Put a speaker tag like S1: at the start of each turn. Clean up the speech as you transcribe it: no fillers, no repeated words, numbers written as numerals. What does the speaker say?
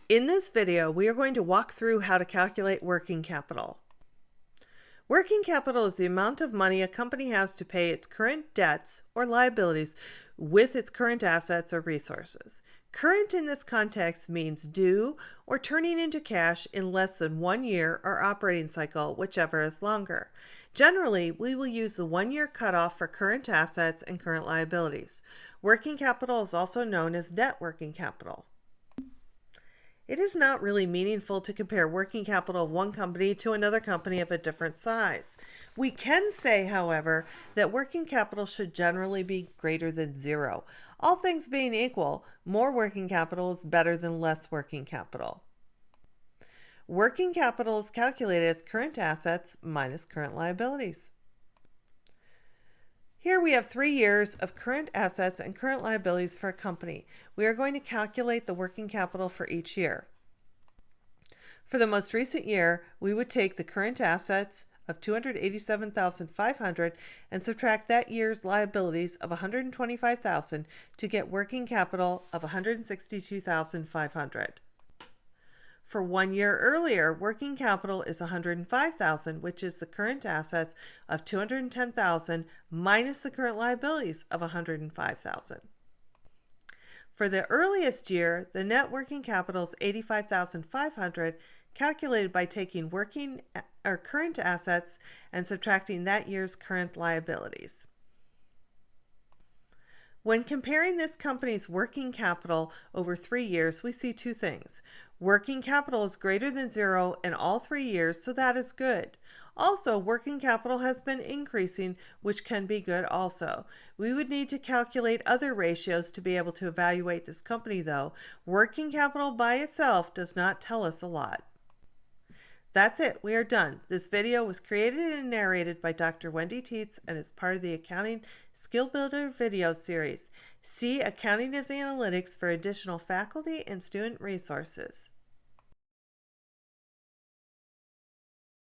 S1: In this video, we are going to walk through how to calculate working capital. Working capital is the amount of money a company has to pay its current debts or liabilities with its current assets or resources. Current in this context means due or turning into cash in less than 1 year or operating cycle, whichever is longer. Generally, we will use the 1-year cutoff for current assets and current liabilities. Working capital is also known as net working capital. It is not really meaningful to compare working capital of one company to another company of a different size. We can say, however, that working capital should generally be greater than 0. All things being equal, more working capital is better than less working capital. Working capital is calculated as current assets minus current liabilities. Here we have 3 years of current assets and current liabilities for a company. We are going to calculate the working capital for each year. For the most recent year, we would take the current assets of $287,500 and subtract that year's liabilities of $125,000 to get working capital of $162,500. For 1 year earlier, working capital is $105,000, which is the current assets of $210,000 minus the current liabilities of $105,000. For the earliest year, the net working capital is $85,500, calculated by taking current assets and subtracting that year's current liabilities. When comparing this company's working capital over 3 years, we see 2 things. Working capital is greater than 0 in all 3 years, so that is good. Also, working capital has been increasing, which can be good also. We would need to calculate other ratios to be able to evaluate this company, though. Working capital by itself does not tell us a lot. That's it. We are done. This video was created and narrated by Dr. Sell-Tietz and is part of the Accounting Skill Builder video series. See Accounting as Analytics for additional faculty and student resources.